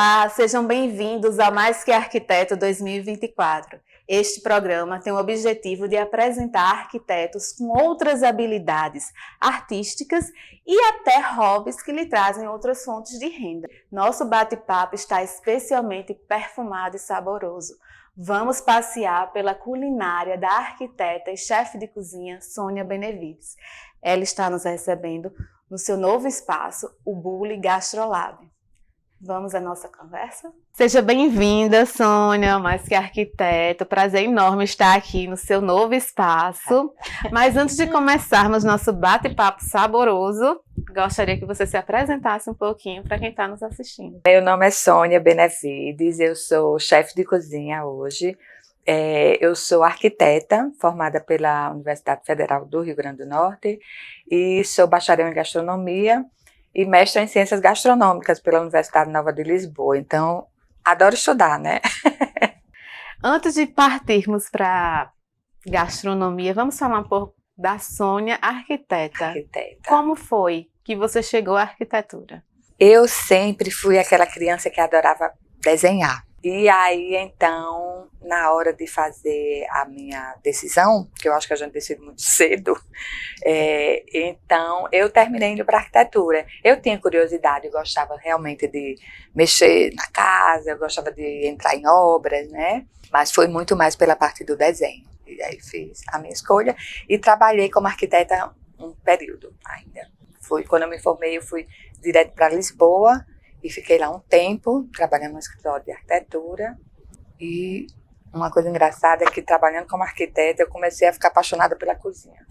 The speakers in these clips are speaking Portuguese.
Olá, sejam bem-vindos ao Mais Que Arquiteto 2024. Este programa tem o objetivo de apresentar arquitetos com outras habilidades artísticas e até hobbies que lhe trazem outras fontes de renda. Nosso bate-papo está especialmente perfumado e saboroso. Vamos passear pela culinária da arquiteta e chefe de cozinha Sônia Benevides. Ela está nos recebendo no seu novo espaço, o Bulli Gastrolab. Vamos à nossa conversa? Seja bem-vinda, Sônia, Mais Que Arquiteto. Prazer enorme estar aqui no seu novo espaço. Mas antes de começarmos nosso bate-papo saboroso, gostaria que você se apresentasse um pouquinho para quem está nos assistindo. Meu nome é Sônia Benevides, eu sou chefe de cozinha hoje. Eu sou arquiteta, formada pela Universidade Federal do Rio Grande do Norte e sou bacharel em gastronomia e mestra em ciências gastronômicas pela Universidade Nova de Lisboa. Então, adoro estudar, né? Antes de partirmos para gastronomia, vamos falar um pouco da Sônia arquiteta. Como foi que você chegou à arquitetura? Eu sempre fui aquela criança que adorava desenhar. E aí, então, na hora de fazer a minha decisão, que eu acho que a gente decide muito cedo, então eu terminei indo para arquitetura. Eu tinha curiosidade, eu gostava realmente de mexer na casa, eu gostava de entrar em obras, né? Mas foi muito mais pela parte do desenho. E aí fiz a minha escolha e trabalhei como arquiteta um período ainda. Quando eu me formei, eu fui direto para Lisboa, e fiquei lá um tempo, trabalhando no escritório de arquitetura. E uma coisa engraçada é que, trabalhando como arquiteta, eu comecei a ficar apaixonada pela cozinha.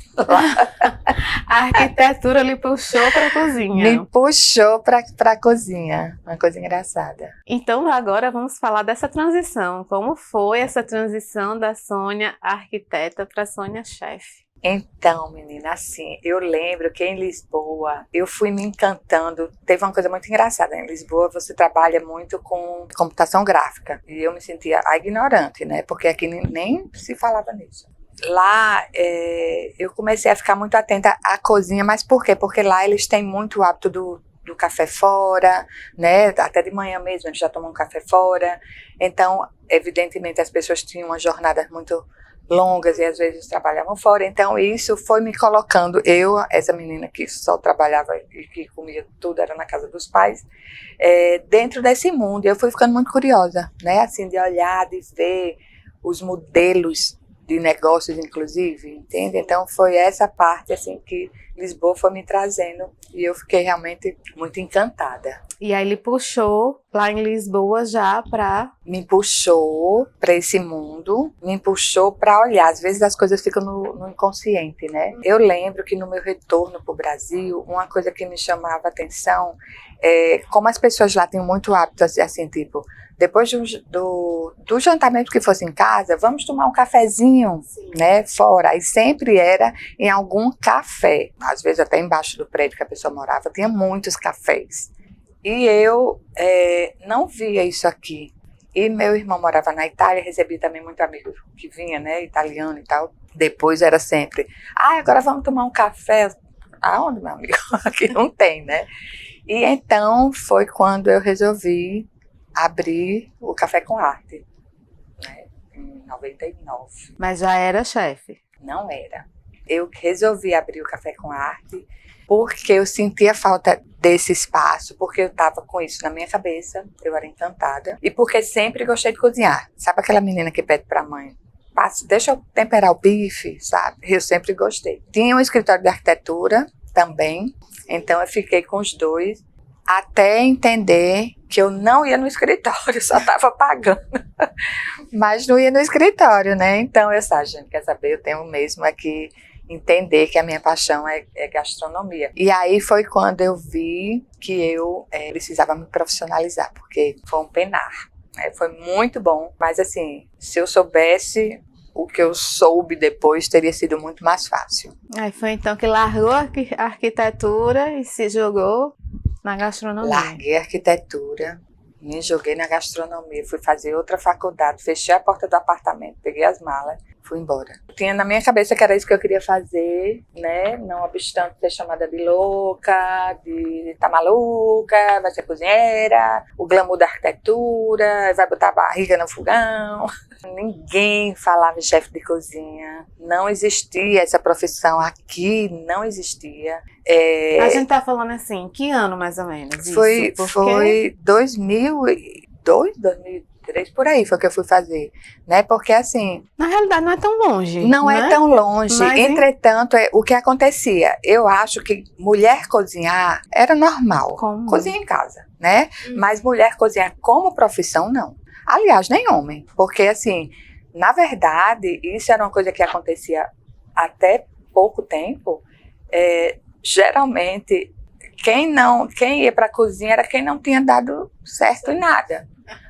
A arquitetura lhe puxou para a cozinha. Me puxou para a cozinha. Uma coisa engraçada. Então, agora vamos falar dessa transição. Como foi essa transição da Sônia arquiteta para a Sônia chefe? Então, menina, assim, eu lembro que em Lisboa eu fui me encantando. Teve uma coisa muito engraçada. Em Lisboa você trabalha muito com computação gráfica. E eu me sentia ignorante, né? Porque aqui nem se falava nisso. Lá eu comecei a ficar muito atenta à cozinha, mas por quê? Porque lá eles têm muito o hábito do café fora, né? Até de manhã mesmo eles já tomam um café fora. Então, evidentemente, as pessoas tinham uma jornada muito longas e às vezes trabalhavam fora, então isso foi me colocando, essa menina que só trabalhava e que comia tudo, era na casa dos pais, dentro desse mundo. Eu fui ficando muito curiosa, né, assim, de olhar, de ver os modelos de negócios, inclusive, entende? Então foi essa parte, assim, que Lisboa foi me trazendo e eu fiquei realmente muito encantada. E aí ele puxou lá em Lisboa já para... Me puxou para esse mundo, me puxou para olhar. Às vezes as coisas ficam no inconsciente, né? Eu lembro que no meu retorno para o Brasil, uma coisa que me chamava a atenção é como as pessoas lá tinham muito hábito, assim, tipo, depois do jantar mesmo que fosse em casa, vamos tomar um cafezinho, né, fora. E sempre era em algum café. Às vezes até embaixo do prédio que a pessoa morava, tinha muitos cafés. E eu não via isso aqui. E meu irmão morava na Itália, recebia também muito amigo que vinha, né, italiano e tal. Depois era sempre, agora vamos tomar um café. Aonde, meu amigo? Aqui não tem, né? E então foi quando eu resolvi abrir o Café com Arte, né, em 99. Mas já era chefe? Não era. Eu resolvi abrir o Café com Arte porque eu sentia falta desse espaço, porque eu estava com isso na minha cabeça, eu era encantada, e porque sempre gostei de cozinhar. Sabe aquela menina que pede para a mãe, deixa eu temperar o bife, sabe? Eu sempre gostei. Tinha um escritório de arquitetura também, então eu fiquei com os dois, até entender que eu não ia no escritório, só estava pagando, mas não ia no escritório, né? Então eu disse, gente, quer saber, eu tenho mesmo aqui entender que a minha paixão é gastronomia. E aí foi quando eu vi que eu precisava me profissionalizar, porque foi um penar, né? Foi muito bom, mas assim, se eu soubesse o que eu soube depois, teria sido muito mais fácil. Aí foi então que largou a arquitetura e se jogou na gastronomia. Larguei a arquitetura, me joguei na gastronomia, fui fazer outra faculdade, fechei a porta do apartamento, peguei as malas, fui embora. Tinha na minha cabeça que era isso que eu queria fazer, né? Não obstante ser chamada de louca, de tá maluca, vai ser cozinheira, o glamour da arquitetura, vai botar a barriga no fogão. Ninguém falava em chefe de cozinha. Não existia essa profissão aqui, não existia. A gente tá falando assim, que ano mais ou menos? Foi, Porque... foi 2002, 2003, por aí foi que eu fui fazer, né? Porque assim... Na realidade não é tão longe. Não né? é tão longe. Mas, entretanto, o que acontecia? Eu acho que mulher cozinhar era normal. Como? Cozinha em casa, né? Mas mulher cozinhar como profissão, não. Aliás, nem homem. Porque assim, na verdade, isso era uma coisa que acontecia até pouco tempo. Geralmente, quem ia para a cozinha era quem não tinha dado certo em nada.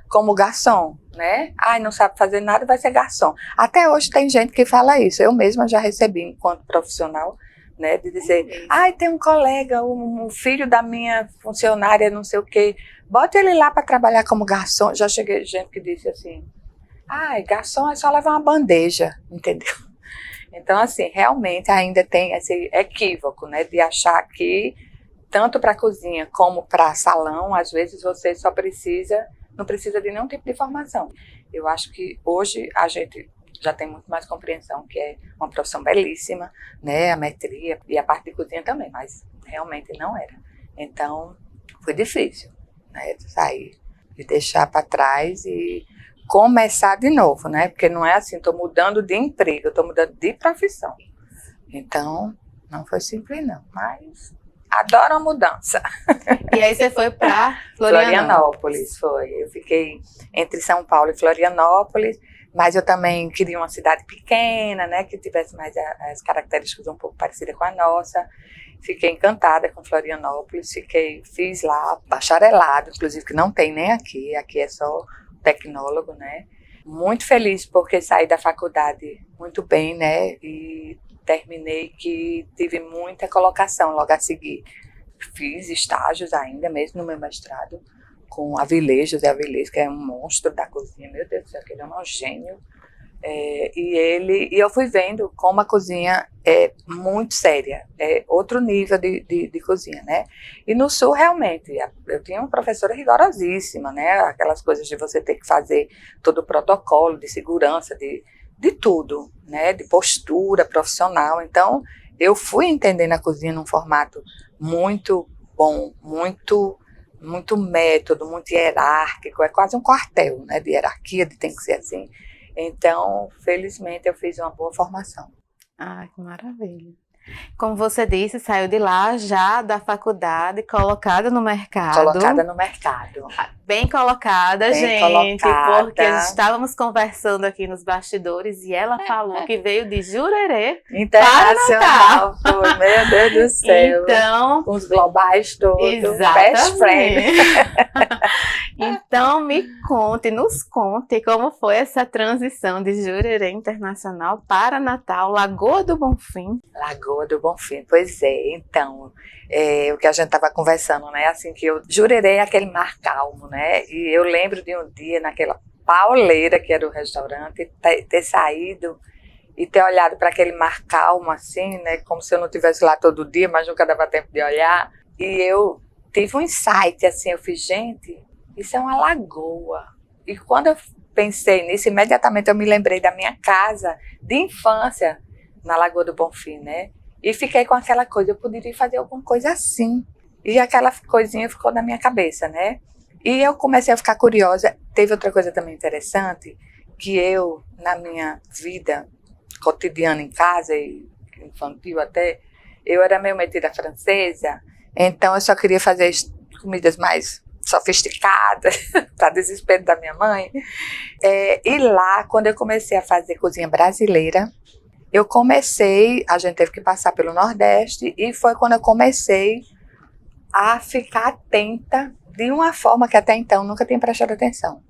Como garçom, né? Ai, não sabe fazer nada, vai ser garçom. Até hoje tem gente que fala isso. Eu mesma já recebi, enquanto profissional, né? De dizer, ai, tem um colega, um filho da minha funcionária, não sei o quê. Bota ele lá para trabalhar como garçom. Já cheguei gente que disse assim, ai, garçom é só levar uma bandeja, entendeu? Então, assim, realmente ainda tem esse equívoco, né? De achar que, tanto para cozinha como para salão, às vezes você só não precisa de nenhum tipo de formação. Eu acho que hoje a gente já tem muito mais compreensão, que é uma profissão belíssima, né? A metria e a parte de cozinha também, mas realmente não era. Então, foi difícil, né? De sair, de deixar para trás e começar de novo, né? Porque não é assim, estou mudando de emprego, estou mudando de profissão. Então, não foi simples não, mas adoro a mudança. E aí você foi para Florianópolis, foi. Eu fiquei entre São Paulo e Florianópolis, mas eu também queria uma cidade pequena, né? Que tivesse mais as características um pouco parecidas com a nossa. Fiquei encantada com Florianópolis, fiz lá bacharelado, inclusive que não tem nem aqui é só tecnólogo, né? Muito feliz porque saí da faculdade muito bem, né? E terminei que tive muita colocação logo a seguir. Fiz estágios ainda, mesmo no meu mestrado, com Avilés, José Avilés, que é um monstro da cozinha, meu Deus do céu, aquele é um gênio. E eu fui vendo como a cozinha é muito séria, é outro nível de cozinha, né? E no Sul, realmente, eu tinha uma professora rigorosíssima, né? Aquelas coisas de você ter que fazer todo o protocolo de segurança, de tudo, né? De postura profissional. Então, eu fui entendendo a cozinha num formato muito bom, muito método, muito hierárquico, é quase um quartel, né? De hierarquia, tem que ser assim. Então, felizmente, eu fiz uma boa formação. Ah, que maravilha. Como você disse, saiu de lá já da faculdade, colocada no mercado. Colocada no mercado. Bem colocada, Bem gente, colocada. porque estávamos conversando aqui nos bastidores e ela falou que veio de Jurerê Internacional. Foi, meu Deus do céu. Então, com os globais todos. exatamente. Best friend. Então, nos conte como foi essa transição de Jurerê Internacional para Natal, Lagoa do Bonfim. Lagoa do Bonfim, pois é. Então, o que a gente estava conversando, né? Assim que Jurerê é aquele mar calmo, né? E eu lembro de um dia naquela pauleira que era o restaurante, ter saído e ter olhado para aquele mar calmo, assim, né? Como se eu não estivesse lá todo dia, mas nunca dava tempo de olhar. E eu tive um insight, assim, eu fiz, gente, isso é uma lagoa. E quando eu pensei nisso, imediatamente eu me lembrei da minha casa de infância na Lagoa do Bonfim, né? E fiquei com aquela coisa, eu poderia fazer alguma coisa assim. E aquela coisinha ficou na minha cabeça, né? E eu comecei a ficar curiosa. Teve outra coisa também interessante, que eu, na minha vida cotidiana em casa, e infantil até, eu era meio metida francesa, então eu só queria fazer comidas mais sofisticadas, para desespero da minha mãe. E lá, quando eu comecei a fazer cozinha brasileira, a gente teve que passar pelo Nordeste, e foi quando eu comecei a ficar atenta de uma forma que até então nunca tinha prestado atenção.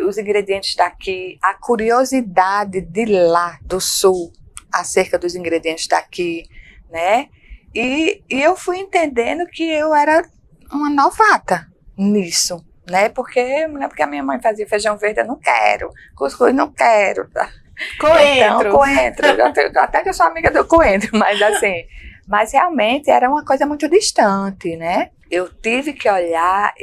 Os ingredientes daqui, a curiosidade de lá, do Sul, acerca dos ingredientes daqui, né? E eu fui entendendo que eu era uma novata nisso, né? Porque a minha mãe fazia feijão verde, eu não quero, cuscuz não quero, tá? Coentro. Então, coentro. Até que eu sou amiga do coentro, mas assim... Mas realmente era uma coisa muito distante, né? Eu tive que olhar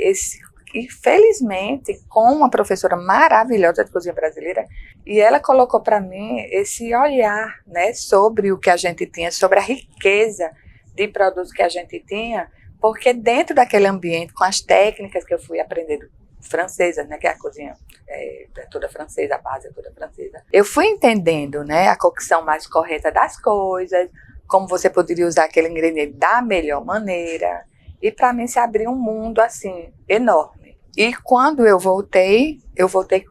e felizmente, com uma professora maravilhosa de cozinha brasileira, e ela colocou para mim esse olhar, né, sobre o que a gente tinha, sobre a riqueza de produtos que a gente tinha, porque dentro daquele ambiente, com as técnicas que eu fui aprendendo francesas, né, que a cozinha é toda francesa, a base é toda francesa, eu fui entendendo, né, a cocção mais correta das coisas, como você poderia usar aquele ingrediente da melhor maneira, e para mim se abriu um mundo assim enorme. E quando eu voltei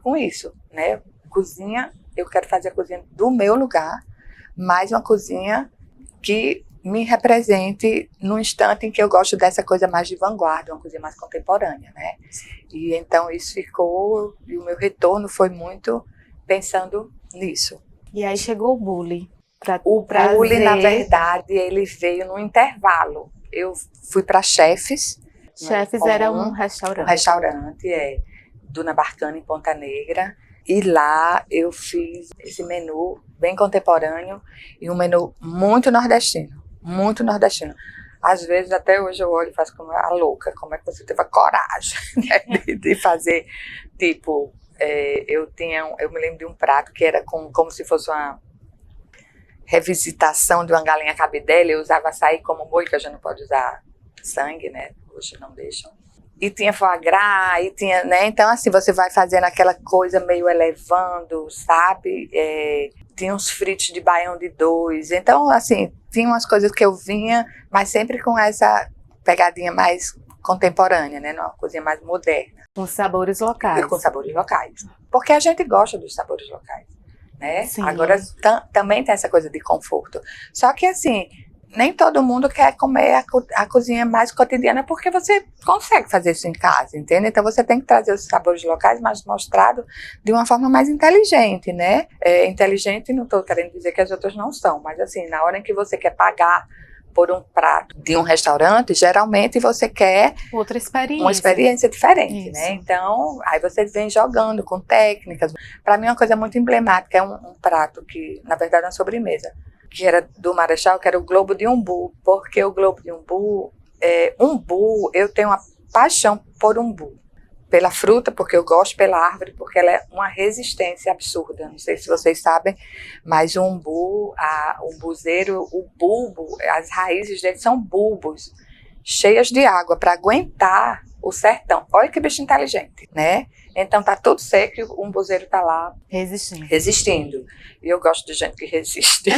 com isso, né? Cozinha, eu quero fazer a cozinha do meu lugar, mas uma cozinha que me represente no instante em que eu gosto dessa coisa mais de vanguarda, uma cozinha mais contemporânea, né? E então isso ficou, e o meu retorno foi muito pensando nisso. E aí chegou o Bulli. O Bulli, na verdade, ele veio no intervalo. Eu fui para Chefs. Chefs era um restaurante. Um restaurante, Dona Barcana, em Ponta Negra. E lá eu fiz esse menu bem contemporâneo e um menu muito nordestino. Muito nordestino. Às vezes, até hoje, eu olho e faço como a louca. Como é que você teve a coragem, né, de fazer, tipo... eu me lembro de um prato que era como se fosse uma revisitação de uma galinha cabidela. Eu usava açaí como molho, que a gente não pode usar sangue, né? Hoje não deixam. E tinha foie gras, e tinha, né? Então, assim, você vai fazendo aquela coisa meio elevando, sabe? Tinha uns fritos de baião de dois. Então, assim, tinha umas coisas que eu vinha, mas sempre com essa pegadinha mais contemporânea, né? Uma cozinha mais moderna. Com sabores locais. Com sabores locais. Porque a gente gosta dos sabores locais, né? Sim. Agora, também tem essa coisa de conforto. Só que, assim, nem todo mundo quer comer a cozinha mais cotidiana, porque você consegue fazer isso em casa, entende? Então, você tem que trazer os sabores locais, mas mostrado de uma forma mais inteligente, né? Inteligente, não estou querendo dizer que as outras não são, mas, assim, na hora em que você quer pagar por um prato de um restaurante, geralmente você quer outra experiência. Uma experiência diferente, Isso. né? Então, aí você vem jogando com técnicas. Para mim, uma coisa muito emblemática é um prato que, na verdade, é uma sobremesa, que era do Marechal, que era o Globo de Umbu, porque o Globo de Umbu, eu tenho uma paixão por umbu. Pela fruta, porque eu gosto, pela árvore, porque ela é uma resistência absurda. Não sei se vocês sabem, mas o umbu, o umbuzeiro, o bulbo, as raízes dele são bulbos, cheias de água para aguentar o sertão. Olha que bicho inteligente, né? Então tá tudo seco e o umbuzeiro tá lá resistindo. E eu gosto de gente que resiste.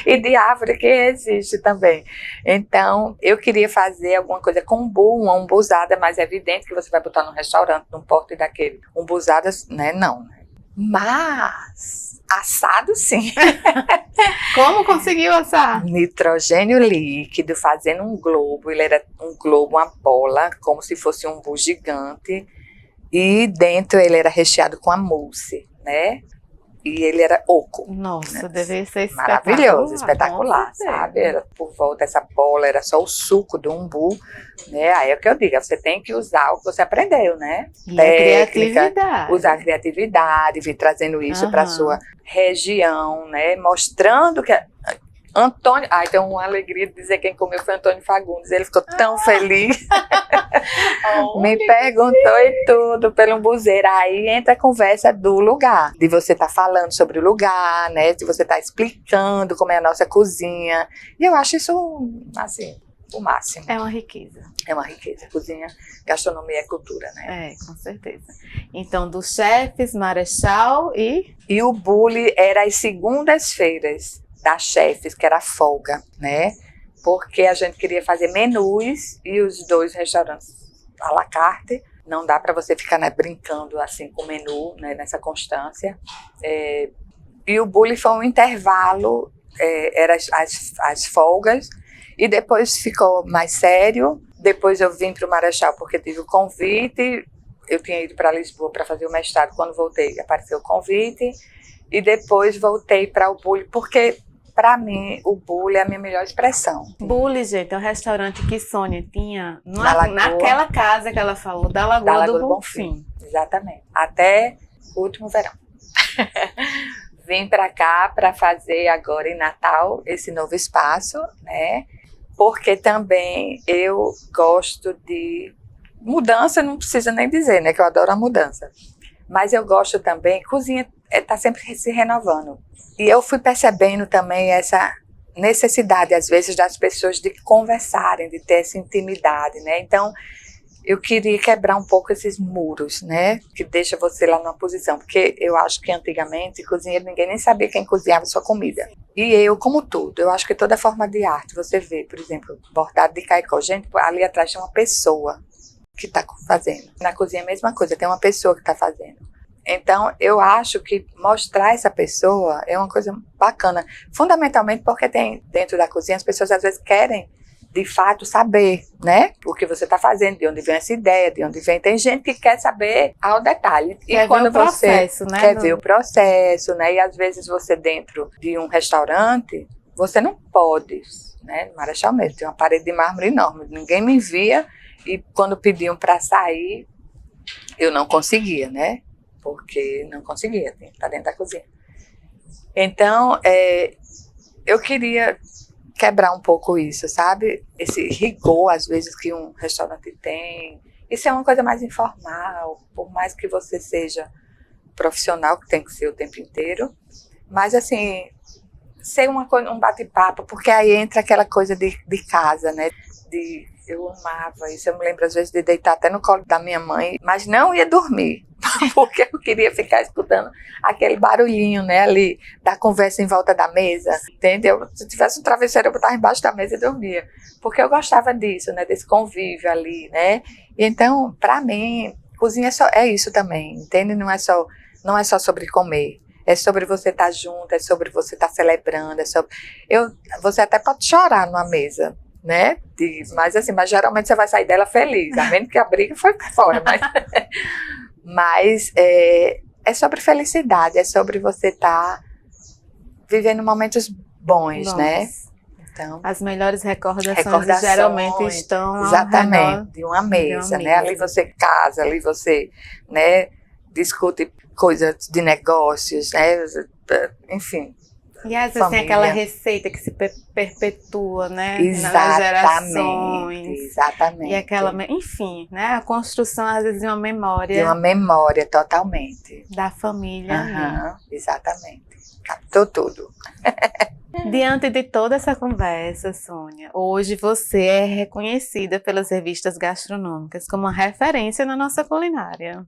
E de árvore que resiste também. Então, eu queria fazer alguma coisa com umbu, uma umbuzada, mas é evidente que você vai botar num restaurante, num porte daquele. Umbuzada, né? Não. Mas assado, sim. Como conseguiu assar? Nitrogênio líquido, fazendo um globo. Ele era um globo, uma bola, como se fosse um umbu gigante. E dentro ele era recheado com a mousse, né? E ele era oco. Nossa, né? Deve ser maravilhoso, espetacular, sabe? Era por volta dessa bola, era só o suco do umbu, né? Aí é o que eu digo, você tem que usar o que você aprendeu, né? E criatividade. Usar a criatividade, vir trazendo isso para a sua região, né? Mostrando que... Antônio, tem uma alegria de dizer quem comeu foi Antônio Fagundes, ele ficou tão feliz, me perguntou e tudo pelo umbuzeiro. Aí entra a conversa do lugar, de você estar falando sobre o lugar, né, de você estar explicando como é a nossa cozinha, e eu acho isso, assim, o máximo. É uma riqueza. É uma riqueza, cozinha, gastronomia é cultura, né? Com certeza. Então, dos Chefs, Marechal e o Bulli era às segundas-feiras, da Chefs, que era folga, né? Porque a gente queria fazer menus e os dois restaurantes à la carte. Não dá para você ficar, né, brincando assim com o menu, né, nessa constância. E o Bulli foi um intervalo, era as folgas, e depois ficou mais sério. Depois eu vim para o Marechal porque tive o convite. Eu tinha ido para Lisboa para fazer o mestrado. Quando voltei, apareceu o convite. E depois voltei para o Bulli, porque... Para mim, o Bulli é a minha melhor expressão. Bulli, gente, é um restaurante que Sônia tinha naquela casa que ela falou, da Lagoa do Bonfim. Exatamente. Até o último verão. vim para cá para fazer agora em Natal esse novo espaço, né? Porque também eu gosto de mudança, não precisa nem dizer, né? Que eu adoro a mudança. Mas eu gosto também, cozinha está sempre se renovando. E eu fui percebendo também essa necessidade, às vezes, das pessoas de conversarem, de ter essa intimidade, né? Então, eu queria quebrar um pouco esses muros, né? Que deixa você lá numa posição. Porque eu acho que antigamente, cozinheiro, ninguém nem sabia quem cozinhava a sua comida. E eu, como tudo, eu acho que toda forma de arte, você vê, por exemplo, bordado de caicó. Gente, ali atrás tem uma pessoa que está fazendo. Na cozinha é a mesma coisa, tem uma pessoa que está fazendo. Então, eu acho que mostrar essa pessoa é uma coisa bacana. Fundamentalmente porque tem dentro da cozinha, as pessoas às vezes querem, de fato, saber, né? O que você está fazendo, de onde vem essa ideia, de onde vem. Tem gente que quer saber ao detalhe. E quer quando ver o processo, você né? quer ver o processo, né? E às vezes você dentro de um restaurante, você não pode, né? No Marechal mesmo, tem uma parede de mármore enorme. Ninguém me via e quando pediam para sair, eu não conseguia, né? Porque não conseguia, tem que estar dentro da cozinha. Então, eu queria quebrar um pouco isso, sabe? Esse rigor, às vezes, que um restaurante tem. Isso é uma coisa mais informal, por mais que você seja profissional, que tem que ser o tempo inteiro. Mas, assim, ser um bate-papo, porque aí entra aquela coisa de casa, né? Eu amava isso, eu me lembro às vezes de deitar até no colo da minha mãe, mas não ia dormir, porque eu queria ficar escutando aquele barulhinho, né, ali, da conversa em volta da mesa, entendeu? Se tivesse um travesseiro, eu botava embaixo da mesa e dormia, porque eu gostava disso, né, desse convívio ali, né, e então, pra mim, cozinha é isso também, entende? Não é só sobre comer. É sobre você estar junto, é sobre você estar celebrando, você até pode chorar numa mesa, né? Mas geralmente você vai sair dela feliz, a menos que a briga foi fora. Mas é sobre felicidade, é sobre você estar vivendo momentos bons, né? Então, as melhores recordações geralmente estão exatamente, ao redor de uma mesa, né? Ali você casa, ali você, né, discute coisas de negócios, né? Enfim. E às vezes tem aquela receita que se perpetua, né? Nas gerações. Exatamente. E aquela, enfim, né? A construção, às vezes, de uma memória. De uma memória, totalmente. Da família. Exatamente. Captou tudo. Diante de toda essa conversa, Sônia, hoje você é reconhecida pelas revistas gastronômicas como uma referência na nossa culinária.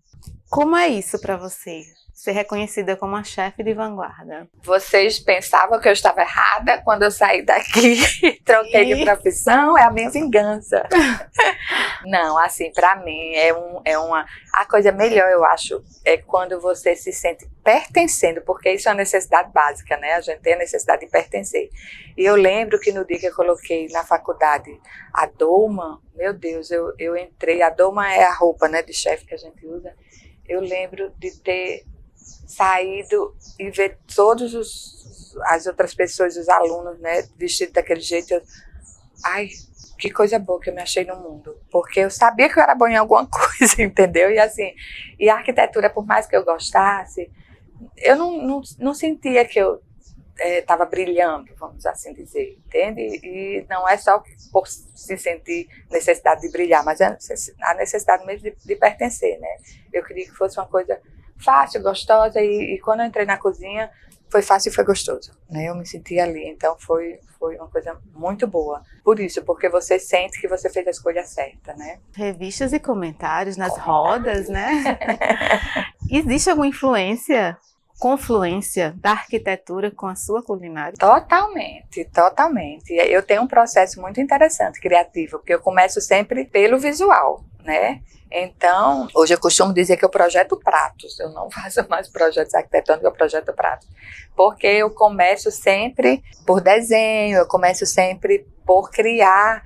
Como é isso para você? Ser reconhecida como uma chefe de vanguarda. Vocês pensavam que eu estava errada quando eu saí daqui e troquei de profissão? É a minha vingança. Não, assim, para mim a coisa melhor, eu acho, é quando você se sente pertencendo, porque isso é uma necessidade básica, né? A gente tem a necessidade de pertencer. E eu lembro que no dia que eu coloquei na faculdade a doma, meu Deus, eu entrei, a doma é a roupa, né, de chefe que a gente usa. Eu lembro de ter saído e ver todas as outras pessoas, os alunos, né, vestidos daquele jeito. Ai, que coisa boa que eu me achei no mundo. Porque eu sabia que eu era boa em alguma coisa, entendeu? E assim, e a arquitetura, por mais que eu gostasse, eu não sentia que eu estava brilhando, vamos assim dizer, entende? E não é só por se sentir necessidade de brilhar, mas é a necessidade mesmo de pertencer, né? Eu queria que fosse uma coisa fácil, gostosa, e quando eu entrei na cozinha, foi fácil e foi gostoso, né? Eu me senti ali, então foi uma coisa muito boa. Por isso, porque você sente que você fez a escolha certa, né? Revistas e comentários nas rodas, né? Existe alguma confluência da arquitetura com a sua culinária? Totalmente, totalmente. Eu tenho um processo muito interessante, criativo, porque eu começo sempre pelo visual, né? Então, hoje eu costumo dizer que eu projeto pratos, eu não faço mais projetos arquitetônicos, eu projeto pratos, porque eu começo sempre por desenho, eu começo sempre por criar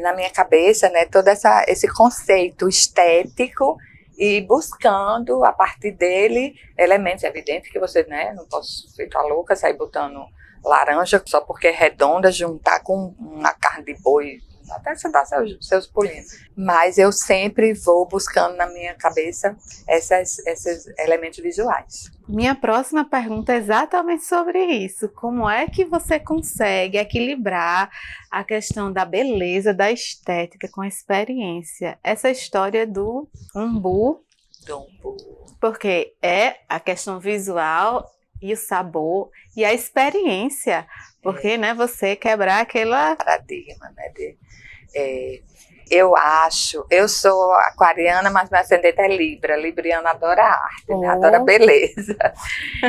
na minha cabeça, né, todo esse conceito estético e buscando, a partir dele, elementos. É evidente que você, né, não posso, feito a louca, sair botando laranja só porque é redonda, juntar com uma carne de boi até você dar seus pulinhos. Mas eu sempre vou buscando na minha cabeça esses elementos visuais. Minha próxima pergunta é exatamente sobre isso. Como é que você consegue equilibrar a questão da beleza, da estética com a experiência? Essa história do umbu, porque é a questão visual e o sabor e a experiência, porque né, você quebrar aquela paradigma, né? Eu sou aquariana, mas meu ascendente é Libra. Libriana adora arte, né? Adora beleza.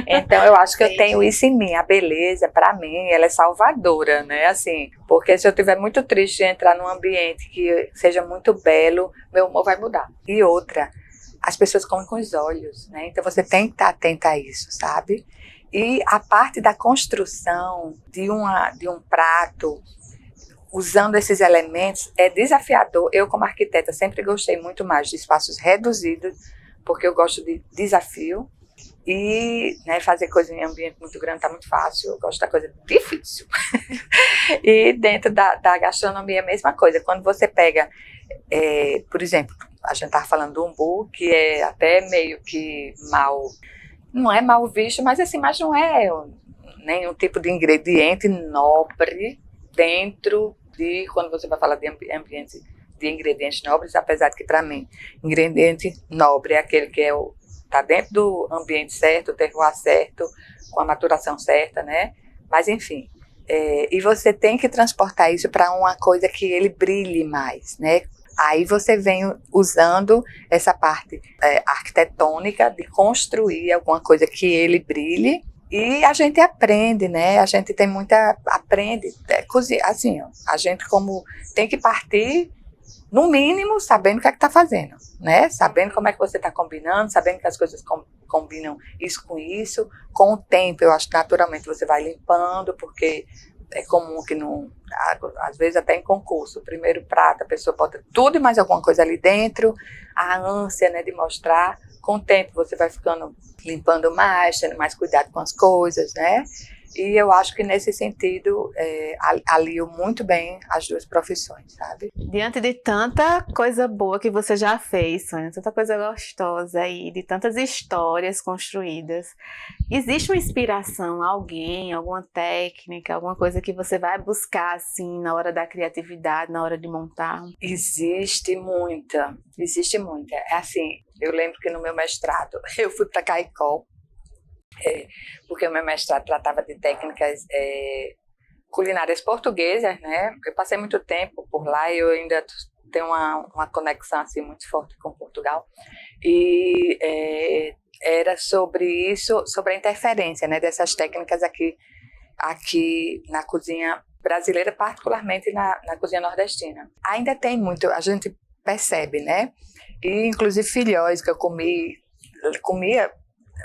Então eu acho que eu tenho isso em mim. A beleza, para mim, ela é salvadora, né? Assim, porque se eu estiver muito triste de entrar num ambiente que seja muito belo, meu humor vai mudar. E outra, as pessoas comem com os olhos, né? Então você tem que estar atenta a isso, sabe? E a parte da construção de um prato, usando esses elementos, é desafiador. Eu, como arquiteta, sempre gostei muito mais de espaços reduzidos, porque eu gosto de desafio. E né, fazer coisa em ambiente muito grande está muito fácil, eu gosto da coisa difícil. E dentro da gastronomia é a mesma coisa. Quando você pega, por exemplo, a gente estava falando do umbu, que é até meio que não é mal visto, mas assim, mas não é nenhum tipo de ingrediente nobre dentro de, quando você vai falar de ambiente de ingredientes nobres, apesar de que para mim, ingrediente nobre é aquele que está dentro do ambiente certo, o terroir certo, com a maturação certa, né? Mas enfim, e você tem que transportar isso para uma coisa que ele brilhe mais, né? Aí você vem usando essa parte arquitetônica de construir alguma coisa que ele brilhe, e a gente aprende, né? A gente tem aprende, assim, ó, a gente como tem que partir, no mínimo, sabendo o que é que está fazendo, né? Sabendo como é que você está combinando, sabendo que as coisas combinam isso com isso. Com o tempo, eu acho que naturalmente você vai limpando, porque é comum que não, às vezes até em concurso, o primeiro prato, a pessoa bota tudo e mais alguma coisa ali dentro, a ânsia, né, de mostrar. Com o tempo você vai ficando, limpando mais, tendo mais cuidado com as coisas, né? E eu acho que nesse sentido alio muito bem as duas profissões, sabe? Diante de tanta coisa boa que você já fez, Sônia, tanta coisa gostosa aí, de tantas histórias construídas, existe uma inspiração, alguém, alguma técnica, alguma coisa que você vai buscar assim na hora da criatividade, na hora de montar? Existe muita. É assim, eu lembro que no meu mestrado eu fui para Caicó, porque o meu mestrado tratava de técnicas culinárias portuguesas, né? Eu passei muito tempo por lá e eu ainda tenho uma conexão assim muito forte com Portugal. E era sobre isso, sobre a interferência, né, dessas técnicas aqui na cozinha brasileira, particularmente na cozinha nordestina. Ainda tem muito, a gente percebe, né? E inclusive filhóis que eu comia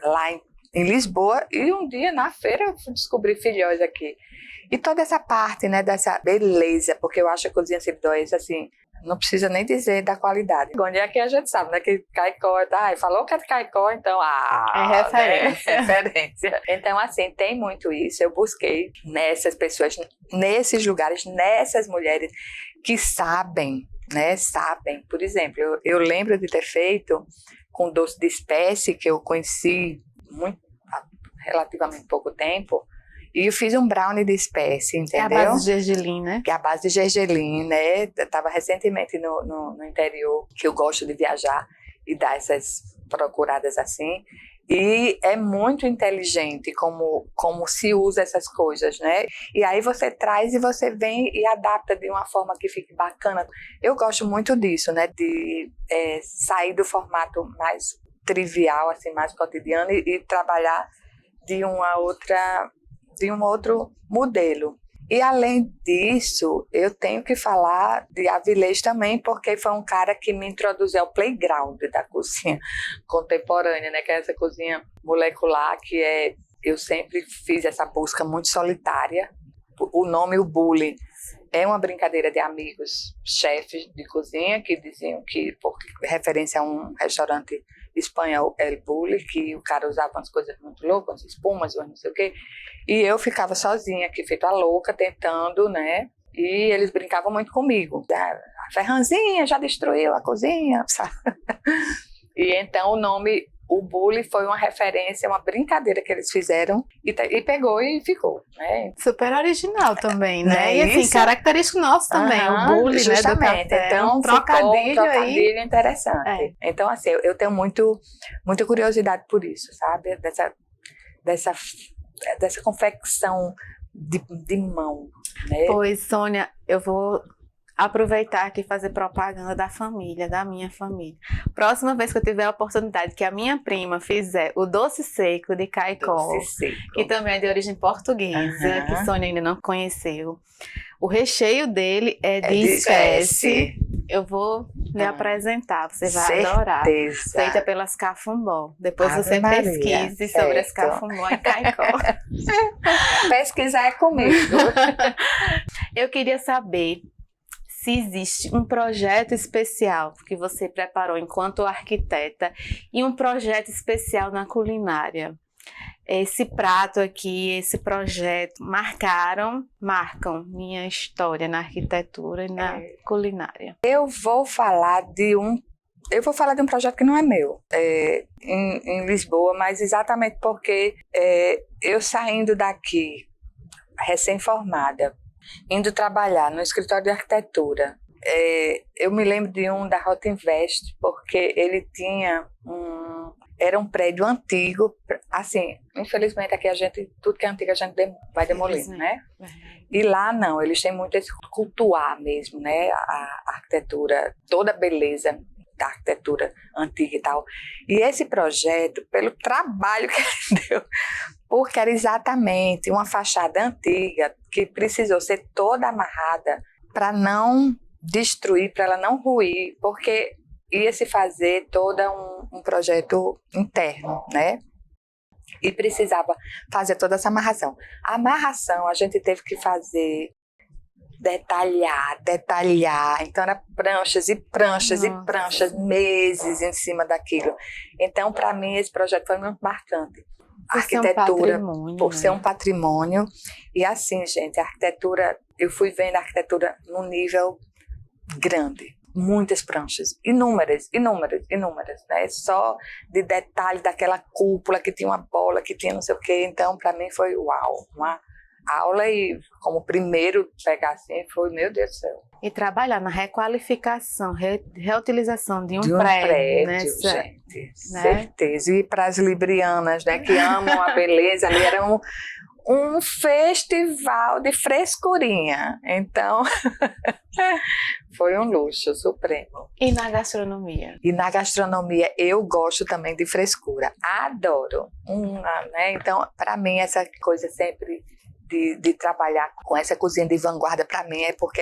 lá em Lisboa, e um dia na feira eu descobri filhóis aqui. E toda essa parte, né, dessa beleza, porque eu acho a cozinha Sibdóis, assim, não precisa nem dizer da qualidade. Onde é que a gente sabe, né, que Caicó, falou que é de Caicó, então, é referência. Né? Referência. Então, assim, tem muito isso. Eu busquei nessas pessoas, nesses lugares, nessas mulheres que sabem, né, sabem. Por exemplo, eu lembro de ter feito com doce de espécie, que eu conheci há relativamente pouco tempo, e eu fiz um brownie de espécie, entendeu? É a base de gergelim, né? Que é a base de gergelim, né? Eu estava recentemente no interior, que eu gosto de viajar e dar essas procuradas assim, e é muito inteligente como se usa essas coisas, né? E aí você traz e você vem e adapta de uma forma que fique bacana. Eu gosto muito disso, né? De sair do formato mais trivial, assim, mais cotidiano, e trabalhar de um outro modelo. E além disso, eu tenho que falar de Avilés também, porque foi um cara que me introduziu ao playground da cozinha contemporânea, né? Que é essa cozinha molecular, eu sempre fiz essa busca muito solitária. O nome, o Bully, é uma brincadeira de amigos, chefes de cozinha, que diziam que, por referência a um restaurante espanhol, El Bulli, que o cara usava umas coisas muito loucas, umas espumas, não sei o quê, e eu ficava sozinha aqui, feita louca, tentando, né, E eles brincavam muito comigo. A Ferranzinha já destruiu a cozinha, sabe? E então o nome, o Bully, foi uma referência, uma brincadeira que eles fizeram e pegou e ficou, né? Super original também, né? Não é E assim, isso? característico nosso também, o bullying, né, do Justamente. café. Então, Um ficou um trocadilho aí. trocadilho interessante. É. Então, assim, eu tenho muita curiosidade por isso, sabe? Dessa confecção de mão, né? Pois, Sônia, eu vou aproveitar aqui e fazer propaganda da família, da minha família. Próxima vez que eu tiver a oportunidade que a minha prima fizer o doce seco de caicó, Doce seco. que também é de origem portuguesa, que Sônia ainda não conheceu, o recheio dele é de espécie. Eu vou lhe apresentar, você vai adorar. Feita pelas Cafumbó. Depois Ave você Maria, pesquise sobre as certo. Cafumbó em Caicó. Pesquisar é comigo. Eu queria saber se existe um projeto especial que você preparou enquanto arquiteta e um projeto especial na culinária. Esse prato aqui, esse projeto marcam minha história na arquitetura e na culinária. Eu vou falar de um projeto que não é meu, em Lisboa, mas exatamente porque eu saindo daqui, recém-formada, indo trabalhar no escritório de arquitetura, eu me lembro de um da Rota Invest, porque ele tinha era um prédio antigo, assim, infelizmente aqui tudo que é antigo a gente vai demolindo, né? E lá não, eles têm muito esse cultuar mesmo, né? A arquitetura, toda a beleza da arquitetura antiga e tal. E esse projeto, pelo trabalho que ele deu, porque era exatamente uma fachada antiga que precisou ser toda amarrada para não destruir, para ela não ruir, porque ia se fazer todo um projeto interno, né? E precisava fazer toda essa amarração. A amarração a gente teve que fazer, detalhar. Então, era pranchas e pranchas e pranchas, meses em cima daquilo. Então, para mim, esse projeto foi muito marcante. A arquitetura, por ser um patrimônio. E assim, gente, a arquitetura, eu fui vendo a arquitetura num nível grande. Muitas pranchas, inúmeras, né? Só de detalhe daquela cúpula que tinha uma bola, que tinha não sei o quê. Então, para mim, foi uau, uma aula. E como primeiro pegar assim, foi, meu Deus do céu. E trabalhar na requalificação, reutilização de um prédio, né? Gente, né? Certeza. E para as librianas, né, que amam a beleza, ali era um festival de frescurinha. Então, foi um luxo supremo. E na gastronomia? E na gastronomia eu gosto também de frescura. Adoro. Né? Então, para mim, essa coisa sempre de trabalhar com essa cozinha de vanguarda, para mim, é porque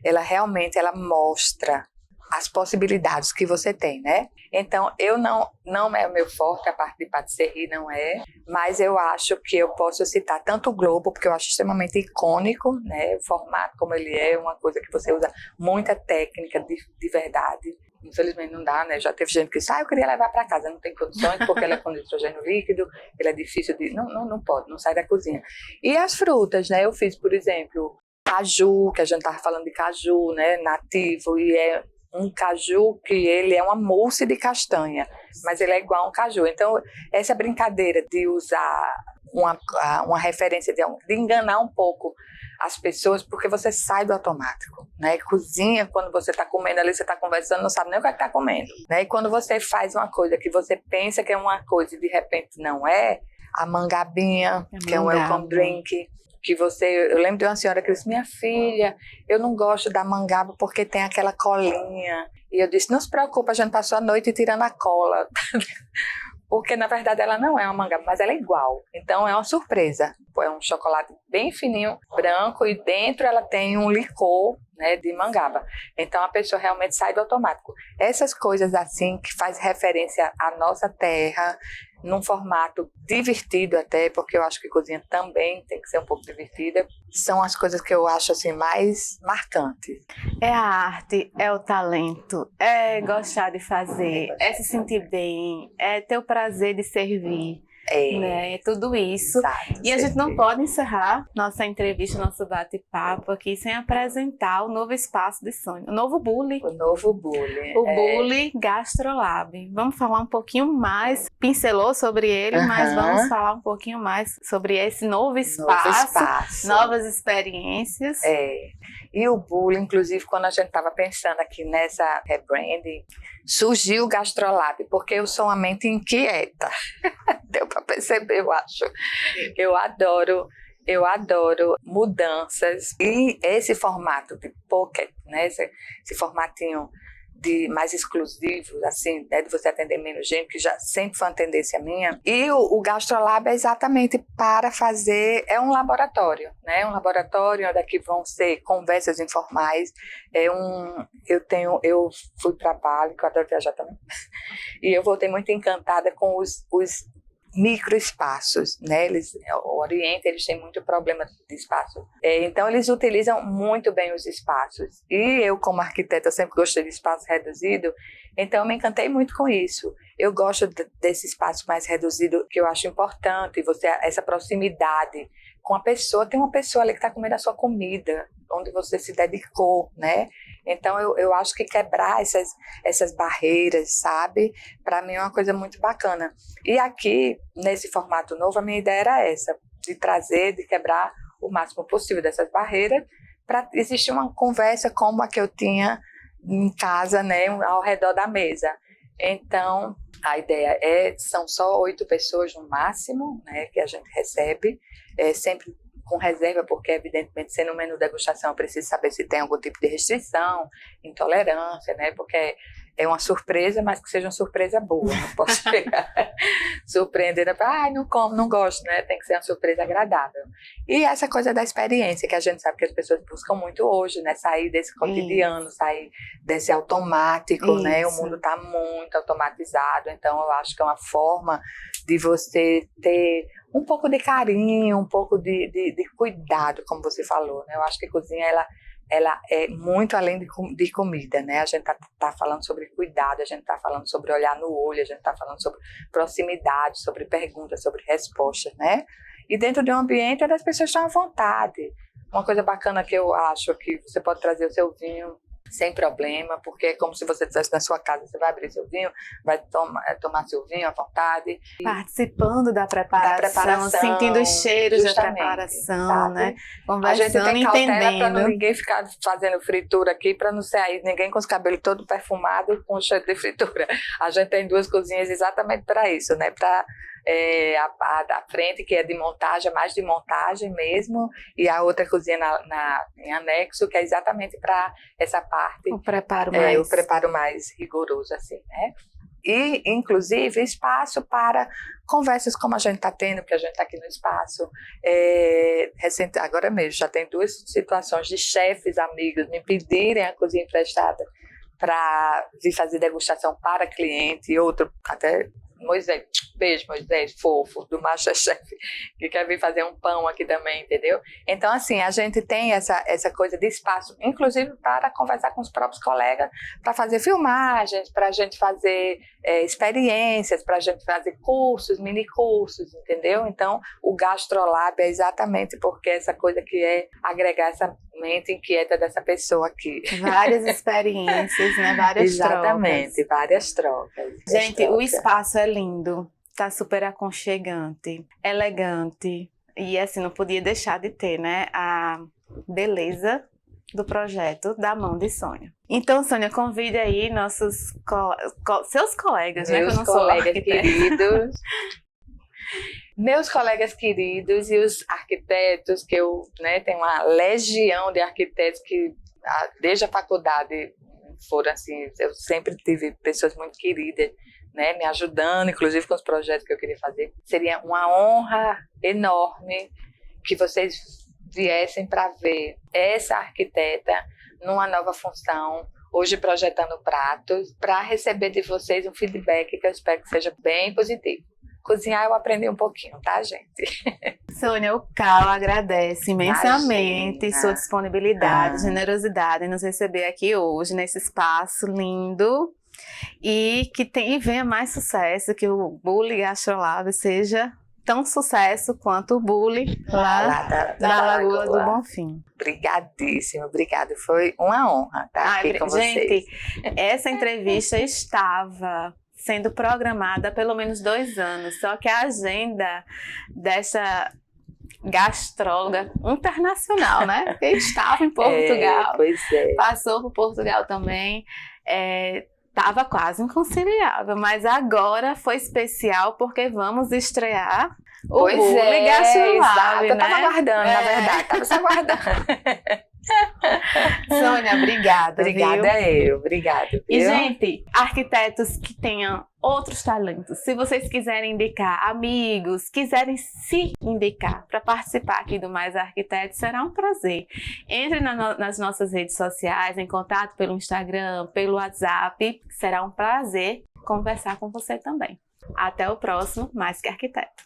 ela realmente mostra as possibilidades que você tem, né? Então, eu não é o meu forte, a parte de patisserie não é, mas eu acho que eu posso citar tanto o Globo, porque eu acho extremamente icônico, né? O formato como ele é uma coisa que você usa muita técnica de verdade. Infelizmente não dá, né? Já teve gente que disse, eu queria levar para casa, não tem condições, porque ela é com nitrogênio líquido, ele é difícil de... Não pode, não sai da cozinha. E as frutas, né? Eu fiz, por exemplo, caju, que a gente estava falando de caju, né? Nativo, e é um caju que ele é uma mousse de castanha, mas ele é igual a um caju. Então, essa brincadeira de usar uma referência, de enganar um pouco as pessoas, porque você sai do automático, né? Cozinha, quando você está comendo ali, você está conversando, não sabe nem o que está comendo, né? E quando você faz uma coisa que você pensa que é uma coisa e de repente não é, a mangabinha, que é um welcome drink, que eu lembro de uma senhora que disse, minha filha, eu não gosto da mangaba porque tem aquela colinha. E eu disse, não se preocupe, a gente passou a noite tirando a cola. Porque, na verdade, ela não é uma mangaba, mas ela é igual. Então, é uma surpresa. É um chocolate bem fininho, branco, e dentro ela tem um licor, né, de mangaba. Então, a pessoa realmente sai do automático. Essas coisas assim, que faz referência à nossa terra, num formato divertido até, porque eu acho que cozinha também tem que ser um pouco divertida, são as coisas que eu acho assim mais marcantes. É a arte, é o talento, é gostar de fazer, é se sentir bem, é ter o prazer de servir. né? Tudo isso. Exato, E a gente não sempre. pode encerrar nossa entrevista, nosso bate-papo aqui sem apresentar o novo espaço de Sônia, o novo Bully. O novo bullying. O Bully Gastrolab. Vamos falar um pouquinho mais, pincelou sobre ele, mas vamos falar um pouquinho mais sobre esse novo espaço. Novas experiências. E o bullying, inclusive, quando a gente estava pensando aqui nessa rebranding, surgiu o Gastrolab, porque eu sou uma mente inquieta. Deu para perceber, eu acho. Eu adoro mudanças. E esse formato de pocket, né, esse formatinho mais exclusivo, assim, né, de você atender menos gente, que já sempre foi uma tendência minha. E o Gastrolab é exatamente para fazer, é um laboratório, né, um laboratório onde aqui vão ser conversas informais. Eu fui para Bali, que eu adoro viajar também, e eu voltei muito encantada com os microespaços, né? O Oriente, eles têm muito problema de espaço. Então, eles utilizam muito bem os espaços. E eu, como arquiteta, sempre gostei de espaço reduzido, então eu me encantei muito com isso. Eu gosto desse espaço mais reduzido, que eu acho importante, essa proximidade com a pessoa. Tem uma pessoa ali que está comendo a sua comida, onde você se dedicou, né? Então, eu acho que quebrar essas barreiras, sabe? Para mim é uma coisa muito bacana. E aqui, nesse formato novo, a minha ideia era essa, de quebrar o máximo possível dessas barreiras, para existir uma conversa como a que eu tinha em casa, né? Ao redor da mesa. Então, a ideia são só 8 pessoas no máximo, né? Que a gente recebe, sempre com reserva, porque evidentemente sendo um menu degustação eu preciso saber se tem algum tipo de restrição, intolerância, né? Porque é uma surpresa, mas que seja uma surpresa boa, não posso chegar surpreendendo, não como, não gosto, né? Tem que ser uma surpresa agradável. E essa coisa da experiência, que a gente sabe que as pessoas buscam muito hoje, né? Sair desse cotidiano, sair desse automático, né? O mundo está muito automatizado, então eu acho que é uma forma de você ter um pouco de carinho, um pouco de cuidado, como você falou, né? Eu acho que a cozinha, ela é muito além de comida, né? A gente tá falando sobre cuidado, a gente tá falando sobre olhar no olho, a gente tá falando sobre proximidade, sobre perguntas, sobre respostas, né? E dentro de um ambiente onde as pessoas estão à vontade. Uma coisa bacana que eu acho que você pode trazer o seu vinho sem problema, porque é como se você estivesse na sua casa, você vai abrir seu vinho, vai tomar seu vinho à vontade. Participando da preparação, sentindo os cheiros da preparação, sabe? Né? Conversando, a gente tem cautela para entendendo. ninguém ficar fazendo fritura aqui, para não sair ninguém com os cabelos todo perfumado com cheiro de fritura. A gente tem 2 cozinhas exatamente para isso, né? Para a frente, que é de montagem, mais de montagem mesmo, e a outra cozinha em anexo, que é exatamente para essa parte. O preparo mais rigoroso, assim, né? E, inclusive, espaço para conversas como a gente está tendo, porque a gente está aqui no espaço. Agora mesmo, já tem 2 situações de chefes amigos me pedirem a cozinha emprestada para vir fazer degustação para cliente, e outro até Moisés, beijo Moisés, fofo, do MasterChef, que quer vir fazer um pão aqui também, entendeu? Então, assim, a gente tem essa coisa de espaço, inclusive para conversar com os próprios colegas, para fazer filmagens, para a gente fazer experiências, para a gente fazer cursos, mini cursos, entendeu? Então, o Gastrolab é exatamente porque essa coisa que é agregar essa mente inquieta dessa pessoa aqui. Várias experiências, né? Várias Exatamente, trocas. várias trocas. Gente, o espaço é lindo, tá super aconchegante, elegante e assim, não podia deixar de ter, né, a beleza do projeto da mão de Sônia. Então, Sônia, convide aí seus colegas, né, que eu não sou arquiteta. Queridos. Meus colegas queridos e os arquitetos, que eu tenho uma legião de arquitetos que, desde a faculdade, foram assim, eu sempre tive pessoas muito queridas, né, me ajudando, inclusive com os projetos que eu queria fazer. Seria uma honra enorme que vocês viessem para ver essa arquiteta numa nova função, hoje projetando pratos, para receber de vocês um feedback que eu espero que seja bem positivo. Cozinhar eu aprendi um pouquinho, tá, gente? Sônia, o Cal agradece imensamente sua disponibilidade, generosidade em nos receber aqui hoje, nesse espaço lindo. E que venha mais sucesso, que o Bully Gastrolab seja tão sucesso quanto o Bully lá da Lagoa do Bonfim. Obrigadíssimo, obrigada. Foi uma honra estar aqui com vocês. Gente, essa entrevista estava sendo programada há pelo menos 2 anos, só que a agenda dessa gastróloga internacional, né? Porque estava em Portugal, passou por Portugal também, estava quase inconciliável, mas agora foi especial porque vamos estrear o Bully Gastrolab, né? Eu estava aguardando, na verdade, estava só aguardando. Sônia, obrigada. Obrigada. Viu? E, gente, arquitetos que tenham outros talentos, se vocês quiserem indicar amigos, quiserem se indicar para participar aqui do Mais Arquitetos, será um prazer. Entre nas nossas redes sociais, em contato pelo Instagram, pelo WhatsApp, será um prazer conversar com você também. Até o próximo Mais que Arquiteto.